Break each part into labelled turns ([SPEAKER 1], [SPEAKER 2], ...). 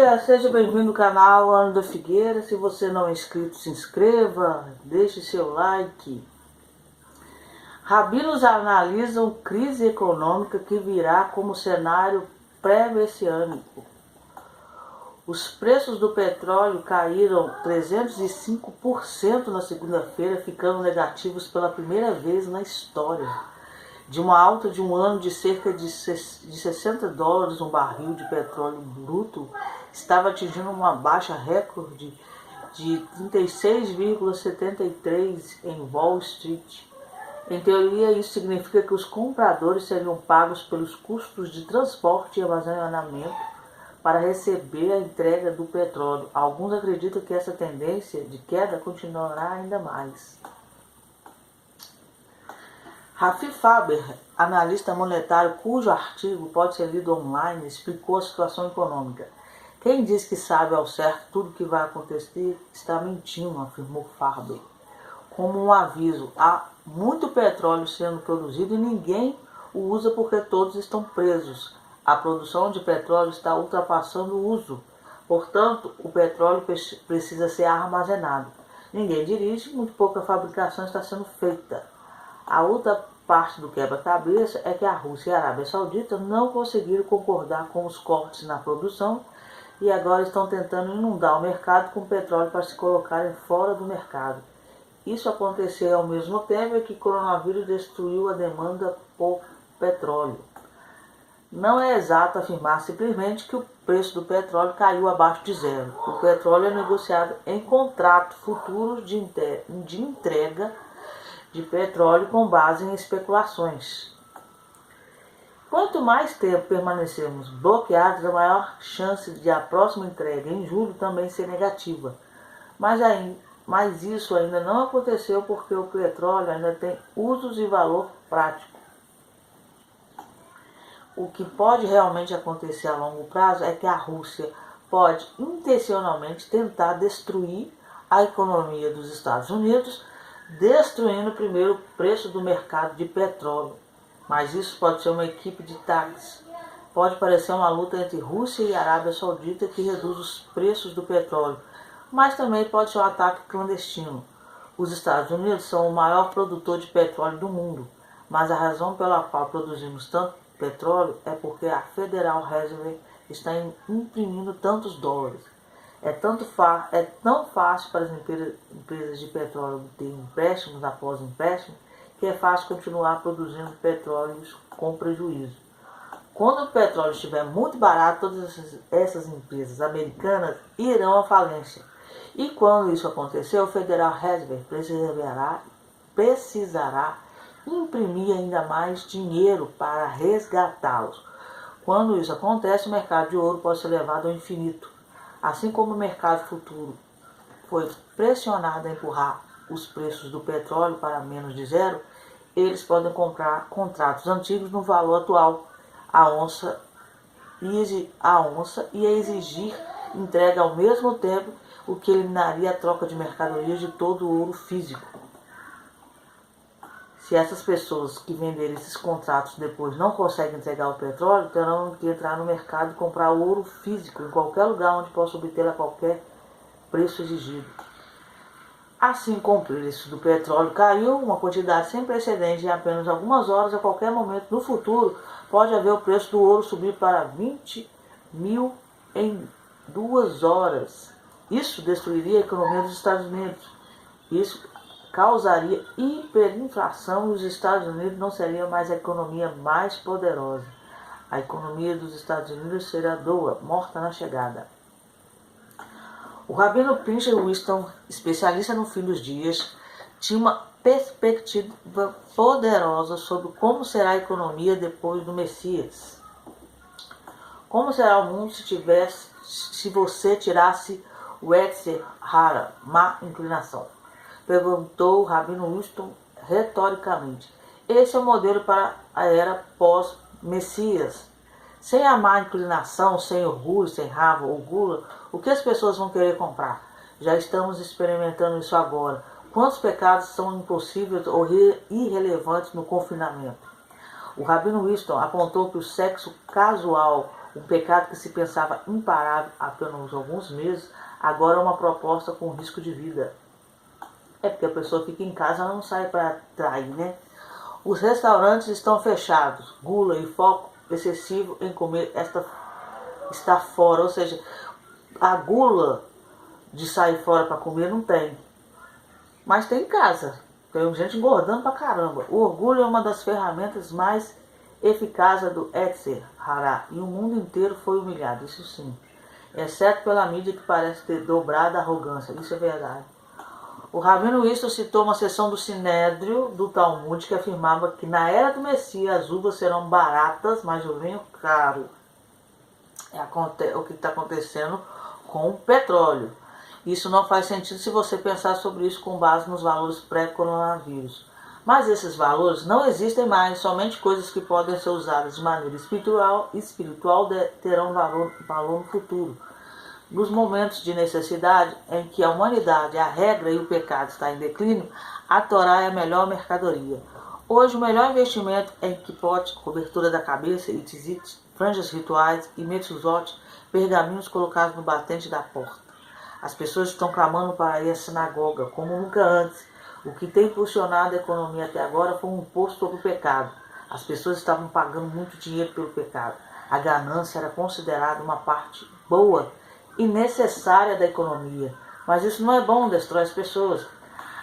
[SPEAKER 1] dia, seja bem-vindo ao canal Ana da Figueira. Se você não é inscrito, se inscreva, deixe seu like. Rabinos analisam crise econômica que virá como cenário pré-messiânico. Os preços do petróleo caíram 305% na segunda-feira, ficando negativos pela primeira vez na história. De uma alta de um ano de cerca de $60 um barril de petróleo bruto, estava atingindo uma baixa recorde de 36,73 em Wall Street. Em teoria, isso significa que os compradores seriam pagos pelos custos de transporte e armazenamento para receber a entrega do petróleo. Alguns acreditam que essa tendência de queda continuará ainda mais. Rafi Faber, analista monetário cujo artigo pode ser lido online, explicou a situação econômica. Quem diz que sabe ao certo tudo o que vai acontecer está mentindo, afirmou Faber. Como um aviso, há muito petróleo sendo produzido e ninguém o usa porque todos estão presos. A produção de petróleo está ultrapassando o uso. Portanto, o petróleo precisa ser armazenado. Ninguém dirige, muito pouca fabricação está sendo feita. A outra parte do quebra-cabeça é que a Rússia e a Arábia Saudita não conseguiram concordar com os cortes na produção e agora estão tentando inundar o mercado com petróleo para se colocarem fora do mercado. Isso aconteceu ao mesmo tempo que o coronavírus destruiu a demanda por petróleo. Não é exato afirmar simplesmente que o preço do petróleo caiu abaixo de zero. O petróleo é negociado em contratos futuros de entrega de petróleo com base em especulações. Quanto mais tempo permanecermos bloqueados, a maior chance de a próxima entrega em julho também ser negativa. Mas isso ainda não aconteceu porque o petróleo ainda tem usos e valor prático. O que pode realmente acontecer a longo prazo é que a Rússia pode intencionalmente tentar destruir a economia dos Estados Unidos, destruindo primeiro o preço do mercado de petróleo. Mas isso pode ser uma equipe de táxi. Pode parecer uma luta entre Rússia e Arábia Saudita que reduz os preços do petróleo, mas também pode ser um ataque clandestino. Os Estados Unidos são o maior produtor de petróleo do mundo, mas a razão pela qual produzimos tanto petróleo é porque a Federal Reserve está imprimindo tantos dólares. É tão fácil para as empresas de petróleo ter empréstimos após empréstimo que é fácil continuar produzindo petróleos com prejuízo. Quando o petróleo estiver muito barato, todas essas empresas americanas irão à falência. E quando isso acontecer, o Federal Reserve precisará imprimir ainda mais dinheiro para resgatá-los. Quando isso acontece, o mercado de ouro pode ser levado ao infinito. Assim como o mercado futuro foi pressionado a empurrar os preços do petróleo para menos de zero, eles podem comprar contratos antigos no valor atual, a onça e exigir entrega ao mesmo tempo, o que eliminaria a troca de mercadorias de todo o ouro físico. Se essas pessoas que venderem esses contratos depois não conseguem entregar o petróleo, terão que entrar no mercado e comprar ouro físico em qualquer lugar onde possa obter a qualquer preço exigido. Assim como o preço do petróleo caiu, uma quantidade sem precedentes em apenas algumas horas, a qualquer momento no futuro, pode haver o preço do ouro subir para 20 mil em 2 horas. Isso destruiria a economia dos Estados Unidos. Isso causaria hiperinflação e os Estados Unidos não seriam mais a economia mais poderosa. A economia dos Estados Unidos será morta na chegada. O rabino Pincher Winston, especialista no fim dos dias, tinha uma perspectiva poderosa sobre como será a economia depois do Messias. Como será o mundo se você tirasse o Yetzer Hara, má inclinação? Perguntou o rabino Winston retoricamente. Esse é o modelo para a era pós-Messias. Sem a má inclinação, sem orgulho, sem raiva ou gula, o que as pessoas vão querer comprar? Já estamos experimentando isso agora. Quantos pecados são impossíveis ou irrelevantes no confinamento? O rabino Winston apontou que o sexo casual Um pecado que se pensava imparável há apenas alguns meses, agora é uma proposta com risco de vida. É porque a pessoa fica em casa, ela não sai para trair, né? Os restaurantes estão fechados, gula e foco excessivo em comer está fora, ou seja, a gula de sair fora para comer não tem, mas tem em casa. Tem gente engordando pra caramba. O orgulho é uma das ferramentas mais eficazes do Yetzer Hara e o mundo inteiro foi humilhado, isso sim, exceto pela mídia que parece ter dobrado a arrogância, isso é verdade. O Rabino Isto citou uma sessão do Sinédrio do Talmud que afirmava que na era do Messias as uvas serão baratas, mas o vinho caro. É o que está acontecendo com o petróleo. Isso não faz sentido se você pensar sobre isso com base nos valores pré-coronavírus. Mas esses valores não existem mais, somente coisas que podem ser usadas de maneira espiritual terão valor no futuro. Nos momentos de necessidade em que a humanidade, a regra e o pecado está em declínio, a Torá é a melhor mercadoria. Hoje, o melhor investimento é equipote, cobertura da cabeça e tzitzit, franjas rituais e mezuzot, pergaminhos colocados no batente da porta. As pessoas estão clamando para ir à sinagoga, como nunca antes. O que tem impulsionado a economia até agora foi um imposto sobre o pecado. As pessoas estavam pagando muito dinheiro pelo pecado. A ganância era considerada uma parte boa e necessária da economia. Mas isso não é bom, destrói as pessoas.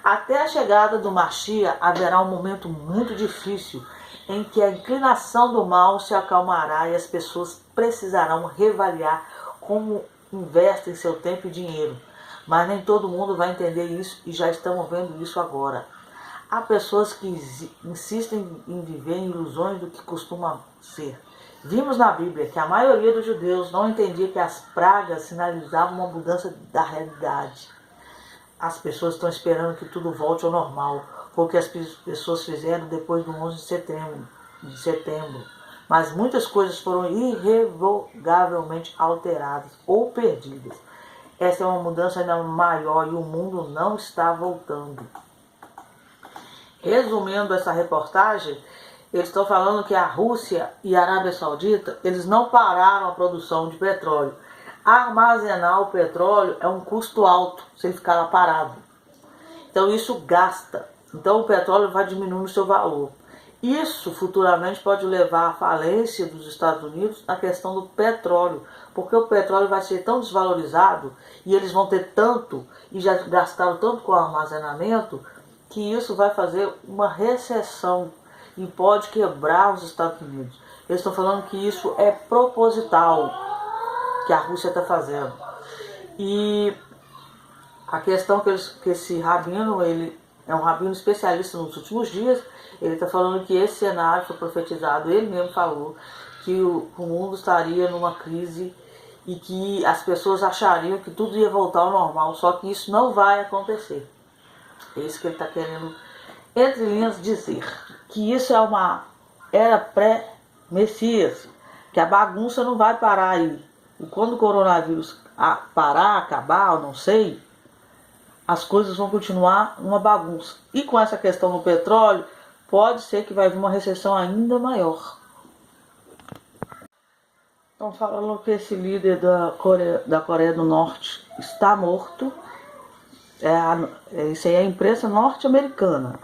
[SPEAKER 1] Até a chegada do Mashiach haverá um momento muito difícil em que a inclinação do mal se acalmará e as pessoas precisarão reavaliar como investem seu tempo e dinheiro. Mas nem todo mundo vai entender isso e já estamos vendo isso agora. Há pessoas que insistem em viver em ilusões do que costuma ser. Vimos na Bíblia que a maioria dos judeus não entendia que as pragas sinalizavam uma mudança da realidade. As pessoas estão esperando que tudo volte ao normal, porque as pessoas fizeram depois do 11 de setembro. Mas muitas coisas foram irrevogavelmente alteradas ou perdidas. Essa é uma mudança ainda maior e o mundo não está voltando. Resumindo essa reportagem, eles estão falando que a Rússia e a Arábia Saudita, eles não pararam a produção de petróleo. Armazenar o petróleo é um custo alto se ele ficar lá parado. Então isso gasta. Então o petróleo vai diminuindo o seu valor. Isso futuramente pode levar à falência dos Estados Unidos na questão do petróleo, porque o petróleo vai ser tão desvalorizado e eles vão ter tanto e já gastaram tanto com o armazenamento que isso vai fazer uma recessão e pode quebrar os Estados Unidos. Eles estão falando que isso é proposital, que a Rússia está fazendo. E a questão que esse rabino, ele é um rabino especialista nos últimos dias, ele está falando que esse cenário foi profetizado, ele mesmo falou que o mundo estaria numa crise e que as pessoas achariam que tudo ia voltar ao normal, só que isso não vai acontecer. É isso que ele está querendo, entre linhas, dizer. Que isso é uma era pré-Messias, que a bagunça não vai parar aí. E quando o coronavírus parar, acabar, eu não sei, as coisas vão continuar uma bagunça. E com essa questão do petróleo, pode ser que vai vir uma recessão ainda maior. Estão falando que esse líder da Coreia do Norte está morto. Isso aí é a imprensa norte-americana.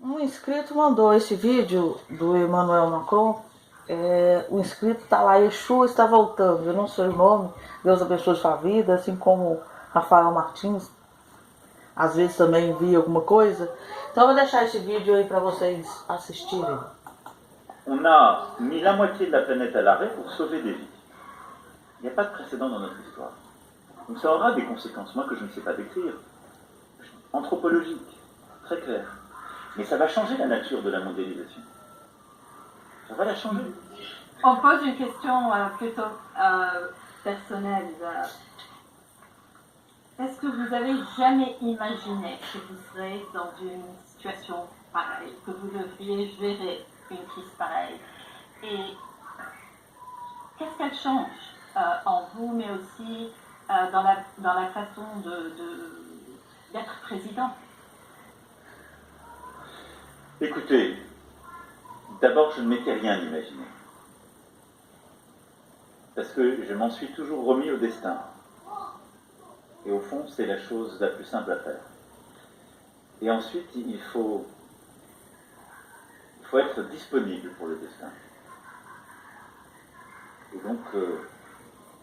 [SPEAKER 1] Um inscrito mandou esse vídeo do Emmanuel Macron. O inscrito está lá, Yeshua está voltando. Eu não sei o nome, Deus abençoe sua vida, assim como Rafael Martins. Às vezes também envia alguma coisa. Então eu vou deixar esse vídeo aí para vocês assistirem.
[SPEAKER 2] On a mis la moitié de la planète à l'arrêt pour sauver des vies. Il n'y a pas de précédent dans notre histoire. Donc ça aura des conséquences, moi que je ne sais pas décrire, anthropologiques, très claires. Mais ça va changer la nature de la mondialisation. Ça va la changer.
[SPEAKER 3] On pose une question plutôt personnelle. Est-ce que vous avez jamais imaginé que vous serez dans une situation pareille, que vous devriez gérer une crise pareille? Et qu'est-ce qu'elle change en vous, mais aussi dans la façon d'être président?
[SPEAKER 2] Écoutez, d'abord, je ne m'étais rien imaginé. parce que je m'en suis toujours remis au destin. Et au fond, c'est la chose la plus simple à faire. Et ensuite, il faut être disponible pour le destin. Et donc,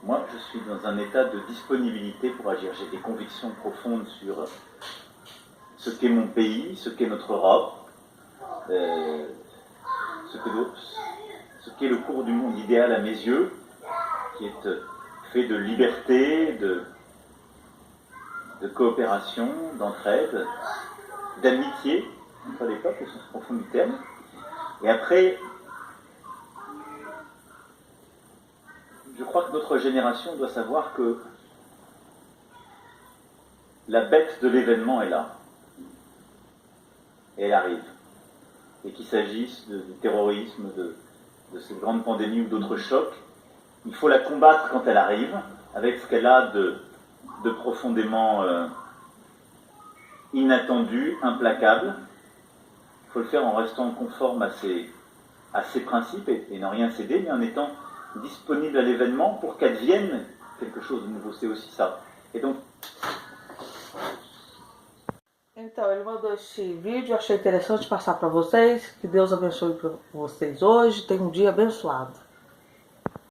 [SPEAKER 2] moi, je suis dans un état de disponibilité pour agir. J'ai des convictions profondes sur ce qu'est mon pays, ce qu'est notre Europe, ce qu'est le cours du monde idéal à mes yeux, qui est fait de liberté, de coopération, d'entraide, d'amitié entre les peuples, au sens profond du terme. Et après, je crois que notre génération doit savoir que la bête de l'événement est là. Et elle arrive. Et qu'il s'agisse du terrorisme, de cette grande pandémie ou d'autres chocs, il faut la combattre quand elle arrive, avec ce qu'elle a de profondément inattendu, implacable. Il faut le faire en restant conforme à ses principes et ne rien céder, mais en étant disponible à l'événement pour qu'advienne quelque chose de nouveau. C'est aussi ça. Et donc,
[SPEAKER 1] então, ele mandou este vídeo, achei interessante passar para vocês. Que Deus abençoe para vocês hoje. Tenham um dia abençoado.